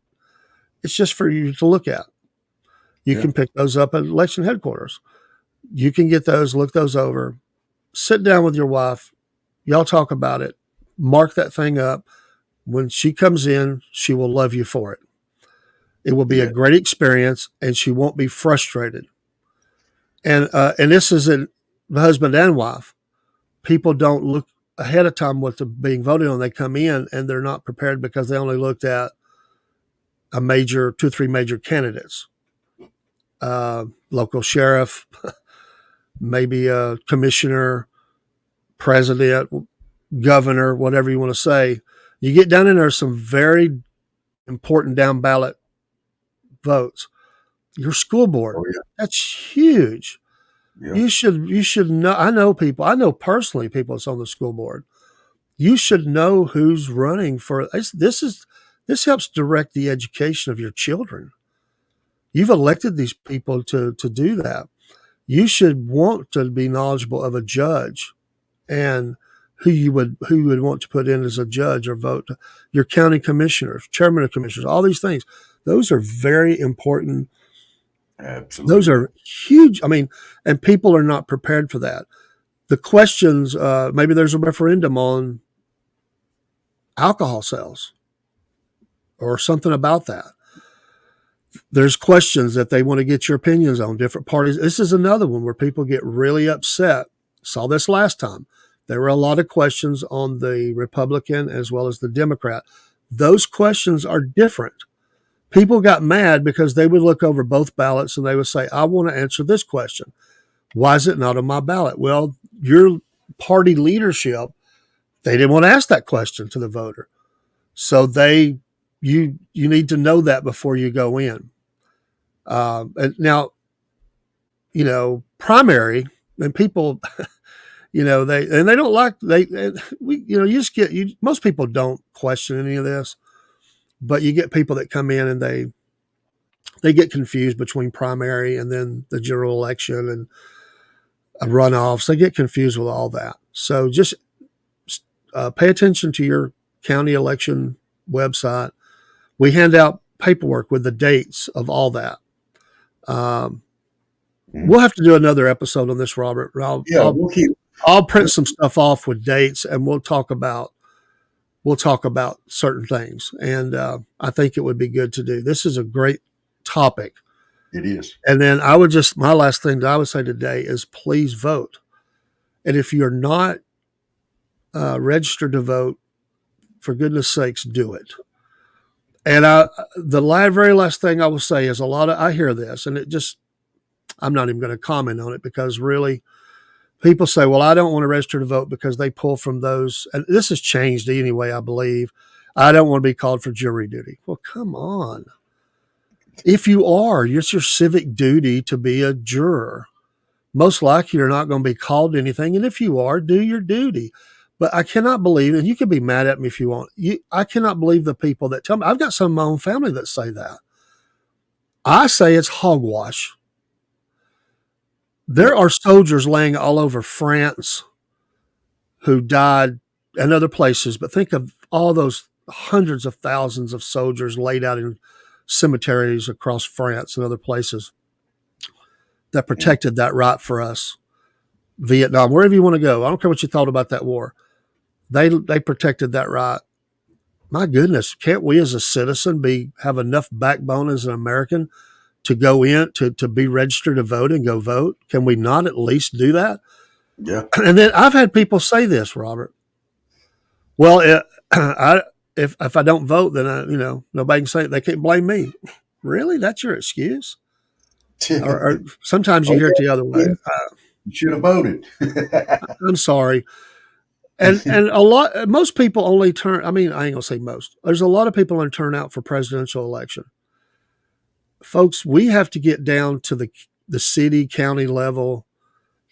It's just for you to look at. You can pick those up at election headquarters. You can get those, look those over, sit down with your wife. Y'all talk about it. Mark that thing up. When she comes in, she will love you for it. It will be a great experience, and she won't be frustrated. And this is the husband and wife. People don't look ahead of time what they're being voted on. They come in and they're not prepared because they only looked at 2 or 3 major candidates, local sheriff, maybe a commissioner, president, governor, whatever you want to say. You get down in there, some very important down ballot votes. Your school board, that's huge. Yeah. You should know. I know personally people that's on the school board. You should know who's running for this helps direct the education of your children. You've elected these people to do that. You should want to be knowledgeable of a judge and who you would want to put in as a judge or vote. Your county commissioners, chairman of commissioners, all these things. Those are very important. Absolutely. Those are huge. I mean, and people are not prepared for that. The questions, maybe there's a referendum on alcohol sales or something about that. There's questions that they want to get your opinions on, different parties. This is another one where people get really upset. Saw this last time. There were a lot of questions on the Republican as well as the Democrat. Those questions are different. People got mad because they would look over both ballots and they would say, I want to answer this question. Why is it not on my ballot? Well, your party leadership, they didn't want to ask that question to the voter. So you need to know that before you go in. And now, primary, and people, they don't like, most people don't question any of this, but you get people that come in and they get confused between primary and then the general election and runoffs. They get confused with all that. So just pay attention to your county election website. We hand out paperwork with the dates of all that. We'll have to do another episode on this, Robert. I'll print some stuff off with dates, and we'll talk about certain things. And I think it would be good to do. This is a great topic. It is. And then my last thing that I would say today is please vote. And if you're not registered to vote, for goodness sakes, do it. And the very last thing I will say is I hear this, and I'm not even going to comment on it, because really people say, well, I don't want to register to vote because they pull from those. And this has changed anyway, I believe. I don't want to be called for jury duty. Well, come on. If you are, it's your civic duty to be a juror. Most likely you're not going to be called to anything. And if you are, do your duty. But I cannot believe, and you can be mad at me if you want, I cannot believe the people that tell me. I've got some of my own family that say that. I say it's hogwash. There are soldiers laying all over France who died and other places, but think of all those hundreds of thousands of soldiers laid out in cemeteries across France and other places that protected that right for us. Vietnam, wherever you want to go. I don't care what you thought about that war. They protected that right. My goodness, can't we as a citizen have enough backbone as an American to go in to be registered to vote and go vote? Can we not at least do that? Yeah. And then I've had people say this, Robert. Well, if I don't vote, then nobody can say it. They can't blame me. Really? That's your excuse? or sometimes you hear it the other way. You should have voted. I'm sorry. And most people only turn, I ain't going to say most. There's a lot of people who turn out for presidential election. Folks, we have to get down to the city, county level,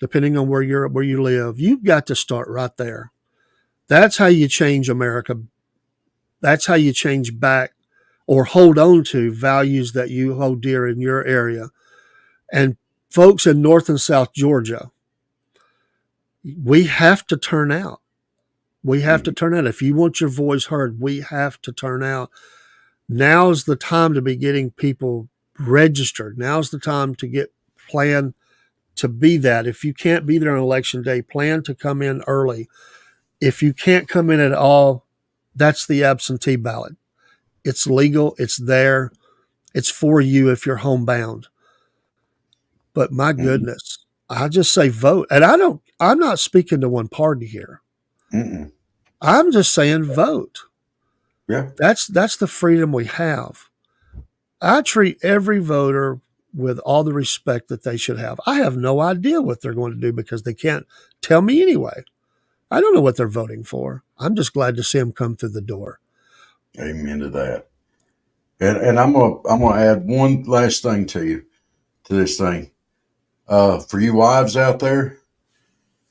depending on where you live. You've got to start right there. That's how you change America. That's how you change back or hold on to values that you hold dear in your area. And folks in North and South Georgia, we have to turn out. We have to turn out. If you want your voice heard, we have to turn out. Now's the time to be getting people registered. Now's the time to plan to be that. If you can't be there on election day, plan to come in early. If you can't come in at all, that's the absentee ballot. It's legal. It's there. It's for you if you're homebound. But my goodness, I just say vote. And I'm not speaking to one party here. Mm-mm. I'm just saying vote. Yeah. That's the freedom we have. I treat every voter with all the respect that they should have. I have no idea what they're going to do because they can't tell me anyway. I don't know what they're voting for. I'm just glad to see them come through the door. Amen to that. And I'm gonna add one last thing to this thing. For you wives out there,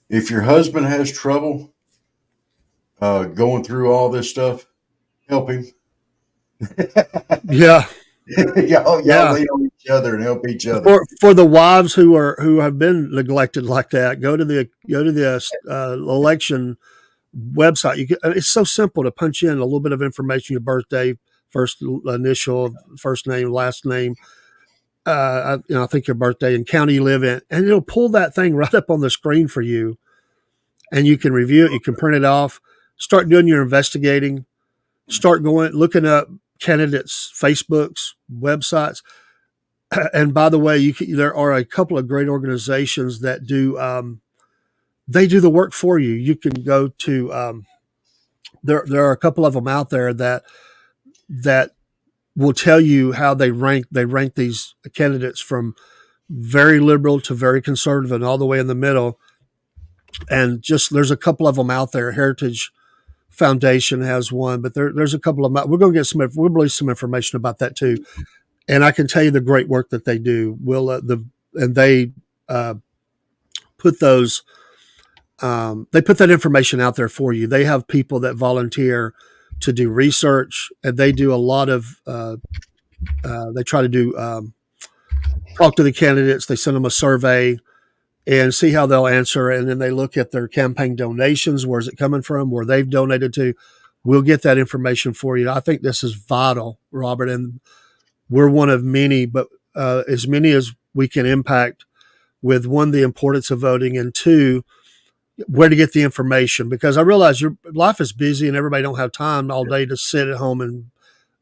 if your husband has trouble going through all this stuff, help him. Yeah. y'all lean on each other and help each other. For the wives who have been neglected like that, go to the election website. It's so simple to punch in a little bit of information: your birthday, first initial, first name, last name. I think your birthday and county you live in, and it'll pull that thing right up on the screen for you, and you can review it. You can print it off. Start doing your investigating. Start looking up candidates' Facebooks, websites. And by the way, there are a couple of great organizations that do they do the work for you. You can go to there are a couple of them out there that will tell you how they rank these candidates from very liberal to very conservative and all the way in the middle. And there's a couple of them out there. Heritage Foundation has one, but there's a couple of them. We'll release some information about that too. And I can tell you the great work that they do. They put that information out there for you. They have people that volunteer to do research, and they do a lot of They try to do talk to the candidates. They send them a survey and see how they'll answer. And then they look at their campaign donations. Where's it coming from? Where they've donated to. We'll get that information for you. I think this is vital, Robert, and we're one of many, but as many as we can impact with, one, the importance of voting, and two, where to get the information. Because I realize your life is busy and everybody don't have time all day to sit at home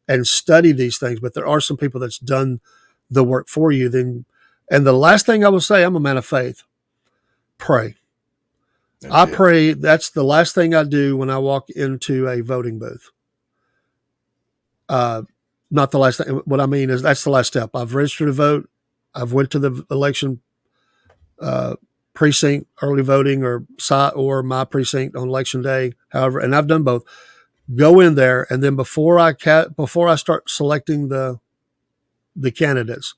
and study these things. But there are some people that's done the work for you. And the last thing I will say, I'm a man of faith. Pray. I pray. That's the last thing I do when I walk into a voting booth. Not the last thing. What I mean is that's the last step. I've registered to vote. I've went to the election precinct, early voting, or my precinct on election day. However, and I've done both. Go in there, and then before I start selecting the candidates,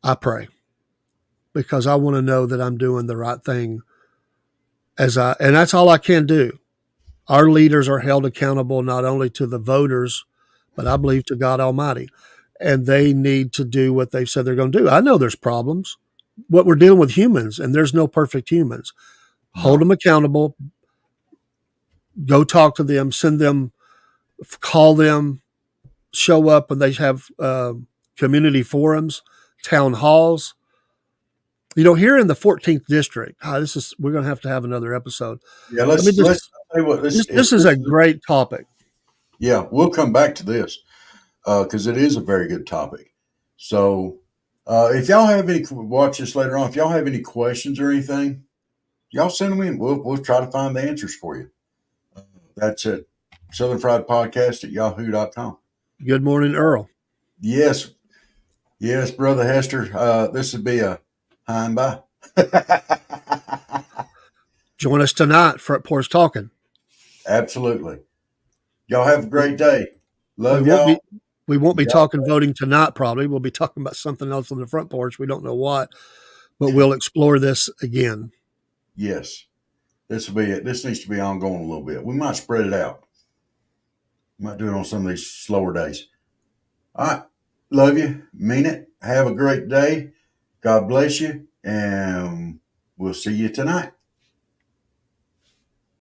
I pray, because I want to know that I'm doing the right thing. And that's all I can do. Our leaders are held accountable not only to the voters, but I believe to God Almighty. And they need to do what they've said they're going to do. I know there's problems. What we're dealing with humans, and there's no perfect humans. Hold them accountable. Go talk to them, send them, call them, show up when they have community forums, town halls. Here in the 14th district, we're going to have another episode. Yeah, let's tell you what, this is a great topic. Yeah, we'll come back to this because it is a very good topic. So if y'all have watch this later on, if y'all have any questions or anything, y'all send them in. We'll try to find the answers for you. That's at southernfriedpodcast@yahoo.com. Good morning, Earl. Yes, Brother Hester. This would be a hi and bye. Join us tonight for Porch Talking. Absolutely. Y'all have a great day. Love y'all. We won't be talking voting tonight, probably. We'll be talking about something else on the front porch. We don't know what, but we'll explore this again. Yes. This will be it. This needs to be ongoing a little bit. We might spread it out. We might do it on some of these slower days. All right. Love you. Mean it. Have a great day. God bless you. And we'll see you tonight.